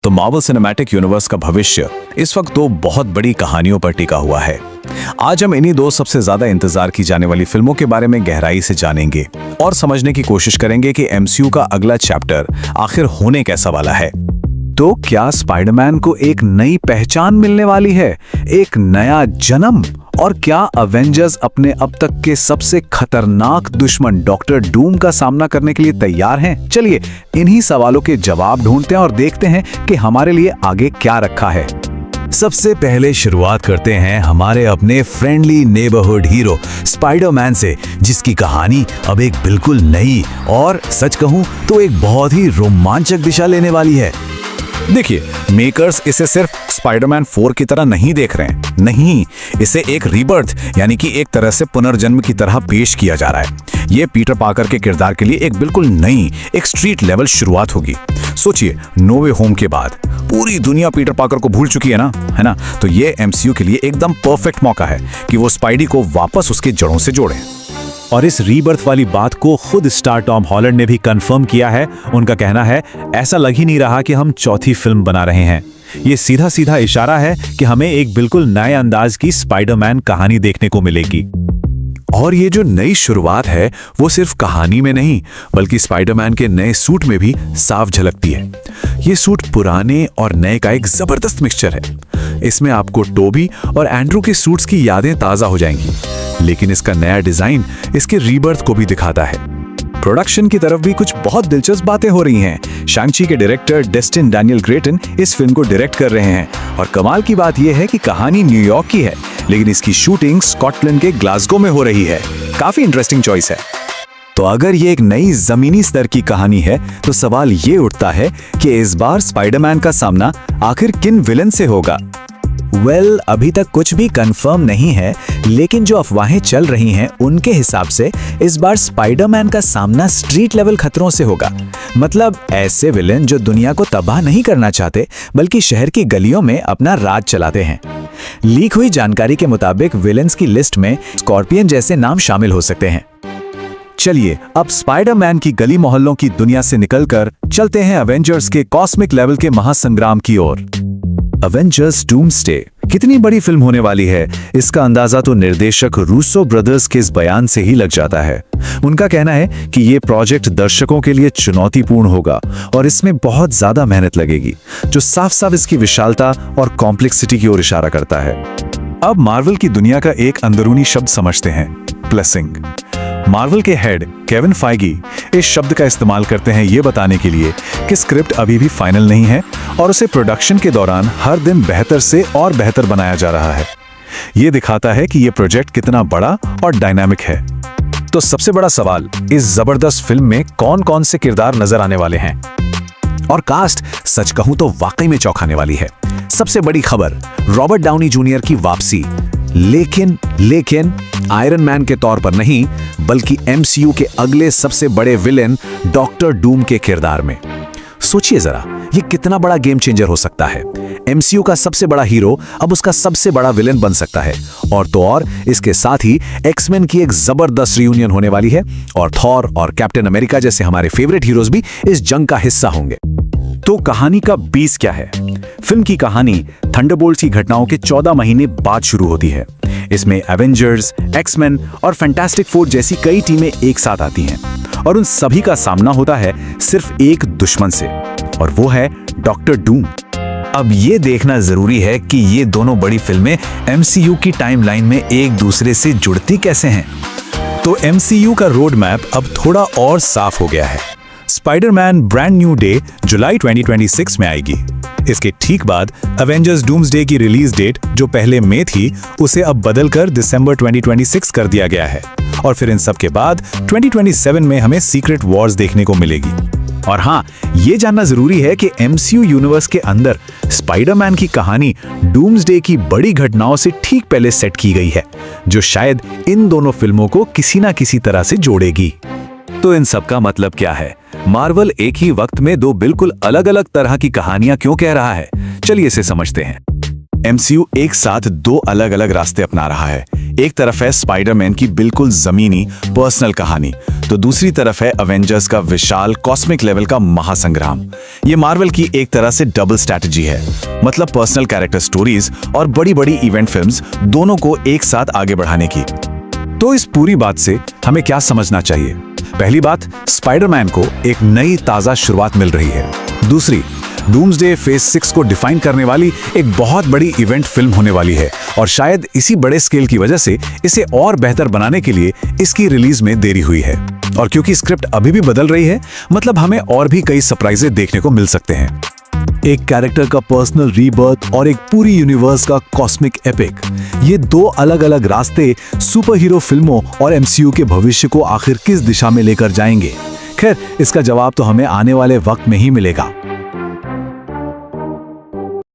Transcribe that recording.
तो Marvel cinematic universe का भविष्य इस वक्त दो बहुत बड़ी कहानियों पर टिका हुआ है। आज हम इन्हीं दो सबसे ज्यादा इंतजार की जाने वाली फिल्मों के बारे में गहराई से जानेंगे और समझने की कोशिश करेंगे कि एमसीयू का अगला चैप्टर आखिर होने कैसा वाला है। तो क्या स्पाइडरमैन को एक नई पहचान मिलने वाली है, एक नया जन्म, और क्या अवेंजर्स अपने अब तक के सबसे खतरनाक दुश्मन डॉक्टर डूम का सामना करने के लिए तैयार हैं? चलिए इन्हीं सवालों के जवाब ढूंढते हैं और देखते हैं कि हमारे लिए आगे क्या रखा है। सबसे पहले शुरुआत करते हैं हमारे अपने फ्रेंडली नेबरहुड हीरो स्पाइडरमैन से, जिसकी कहानी अब एक बिल्कुल नई और सच कहूं तो एक बहुत ही रोमांचक दिशा लेने वाली है। देखिए, मेकर्स इसे सिर्फ स्पाइडरमैन 4 की तरह नहीं देख रहे हैं, नहीं, इसे एक रीबर्थ यानी कि एक तरह से पुनर्जन्म की तरह पेश किया जा रहा है। ये पीटर पार्कर के किरदार के लिए एक बिल्कुल नई, एक स्ट्रीट लेवल शुरुआत होगी। सोचिए, नो वे होम के बाद पूरी दुनिया पीटर पार्कर को भूल चुकी है ना? तो ये एमसीयू के लिए एकदम परफेक्ट मौका है कि वो स्पाइडी को वापस उसके जड़ों से जोड़ें। और इस रीबर्थ वाली बात को खुद स्टार टॉम हॉलैंड ने भी कंफर्म किया है। उनका कहना है, ऐसा लग ही नहीं रहा कि हम चौथी फिल्म बना रहे हैं। ये सीधा सीधा इशारा है कि हमें एक बिल्कुल नए अंदाज की स्पाइडरमैन कहानी देखने को मिलेगी। और ये जो नई शुरुआत है वो सिर्फ कहानी में नहीं बल्कि स्पाइडरमैन के नए सूट में भी साफ झलकती है। ये सूट पुराने और नए का एक जबरदस्त मिक्सचर है। इसमें आपको टोबी और एंड्रू के सूट्स की यादें ताजा हो जाएंगी, लेकिन इसका नया डिजाइन इसके रीबर्थ को भी दिखाता है। प्रोडक्शन की तरफ भी कुछ बहुत दिलचस्प बातें हो रही हैं। शैंग-ची के डायरेक्टर डेस्टिन डैनियल ग्रेटन इस फिल्म को डायरेक्ट कर रहे हैं और कमाल की बात यह है कि कहानी न्यूयॉर्क की है, लेकिन इसकी शूटिंग स्कॉटलैंड के ग्लासगो में हो रही है। काफी इंटरेस्टिंग चॉइस है। तो अगर ये एक नई जमीनी स्तर की कहानी है तो सवाल ये उठता है कि इस बार स्पाइडरमैन का सामना आखिर किन विलन से होगा? अभी तक कुछ भी कंफर्म नहीं है, लेकिन जो अफवाहें चल रही हैं उनके हिसाब से इस बार स्पाइडरमैन का सामना स्ट्रीट लेवल खतरों से होगा। मतलब ऐसे विलेन जो दुनिया को तबाह नहीं करना चाहते बल्कि शहर की गलियों में अपना राज चलाते हैं। लीक हुई जानकारी के मुताबिक विलेन्स की लिस्ट में स्कॉर्पियन जैसे नाम शामिल हो सकते हैं। चलिए अब स्पाइडरमैन की गली मोहल्लों की दुनिया से निकलकर चलते हैं अवेंजर्स के कॉस्मिक लेवल के महासंग्राम की ओर। अवेंजर्स डूम्सडे कितनी बड़ी फिल्म होने वाली है, इसका अंदाजा तो निर्देशक रूसो ब्रदर्स के इस बयान से ही लग जाता है। उनका कहना है कि ये प्रोजेक्ट दर्शकों के लिए चुनौतीपूर्ण होगा और इसमें बहुत ज्यादा मेहनत लगेगी, जो साफ साफ इसकी विशालता और कॉम्प्लेक्सिटी की ओर इशारा करता है। अब मार्वल की दुनिया का एक अंदरूनी शब्द समझते हैं, प्लसिंग। मार्वल के हेड केविन फाइगी इस शब्द का इस्तेमाल करते हैं ये बताने के लिए कि स्क्रिप्ट अभी भी फाइनल नहीं है और उसे प्रोडक्शन के दौरान हर दिन बेहतर से और बेहतर बनाया जा रहा है। ये दिखाता है कि ये प्रोजेक्ट कितना बड़ा और डायनामिक है। तो सबसे बड़ा सवाल, इस जबरदस्त फिल्म में कौन कौन से किरदार नजर आने वाले हैं? और कास्ट सच कहूं तो वाकई में चौंकाने वाली है। सबसे बड़ी खबर, रॉबर्ट डाउनी जूनियर की वापसी, लेकिन आयरन मैन के तौर पर नहीं बल्कि एमसीयू के अगले सबसे बड़े विलेन डॉक्टर डूम के किरदार में। सोचिए जरा, ये कितना बड़ा गेम चेंजर हो सकता है। एमसीयू का सबसे बड़ा हीरो अब उसका सबसे बड़ा विलेन बन सकता है। और तो और इसके साथ ही एक्समैन की एक जबरदस्त रियूनियन होने वाली है और थॉर और कैप्टन अमेरिका जैसे हमारे फेवरेट हीरोज भी इस जंग का हिस्सा होंगे। तो कहानी का बीस क्या है? फिल्म की कहानी थंडरबोल्ट्स की घटनाओं के 14 महीने बाद शुरू होती है। इसमें एवेंजर्स, एक्समैन और फैंटास्टिक फोर जैसी कई टीमें एक साथ आती हैं और उन सभी का सामना होता है सिर्फ एक दुश्मन से, और वो है डॉक्टर डूम। अब ये देखना जरूरी है कि ये दोनों बड़ी फिल्में एमसीयू की टाइमलाइन में एक दूसरे से जुड़ती कैसे हैं। तो एमसीयू का रोड मैप अब थोड़ा और साफ हो गया है। स्पाइडरमैन ब्रांड न्यू डे जुलाई 2026 में आएगी। इसके ठीक बाद अवेंजर्स डूम्सडे की रिलीज डेट जो पहले मई थी उसे अब बदलकर दिसंबर 2026 कर दिया गया है। और फिर इन सब के बाद 2027 में हमें सीक्रेट वॉर्स देखने को मिलेगी। और हाँ, ये जानना जरूरी है कि एमसीयू यूनिवर्स के अंदर स्पाइडरमैन की कहानी डूम्सडे की बड़ी घटनाओं से ठीक पहले सेट की गई है, जो शायद इन दोनों फिल्मों को किसी ना किसी तरह से जोड़ेगी। तो इन सब का मतलब क्या है? मार्वल एक ही वक्त में दो बिल्कुल अलग अलग तरह की कहानियां क्यों कह रहा है? चलिए इसे समझते हैं। एमसीयू एक साथ दो अलग अलग रास्ते अपना रहा है। एक तरफ है स्पाइडरमैन की बिल्कुल जमीनी पर्सनल कहानी, तो दूसरी तरफ है अवेंजर्स का विशाल कॉस्मिक लेवल का महासंग्राम। ये मार्वल की एक तरह से डबल स्ट्रैटेजी है, मतलब पर्सनल कैरेक्टर स्टोरीज और बड़ी-बड़ी इवेंट फिल्म्स दोनों को एक साथ आगे बढ़ाने की। तो इस पूरी बात से हमें क्या समझना चाहिए? पहली बात, स्पाइडरमैन को एक नई ताजा शुरुआत मिल रही है। दूसरी, डूम्सडे फेज 6 को डिफाइन करने वाली एक बहुत बड़ी इवेंट फिल्म होने वाली है और शायद इसी बड़े स्केल की वजह से इसे और बेहतर बनाने के लिए इसकी रिलीज में देरी हुई है। और क्योंकि स्क्रिप्ट अभी भी बदल रही है, मतलब हमें और भी कई सरप्राइजें देखने को मिल सकते हैं। एक कैरेक्टर का पर्सनल रीबर्थ और एक पूरी यूनिवर्स का कॉस्मिक एपिक, ये दो अलग-अलग रास्ते सुपर हीरो फिल्मों और एमसीयू के भविष्य को आखिर किस दिशा में लेकर जाएंगे? खैर, इसका जवाब तो हमें आने वाले वक्त में ही मिलेगा।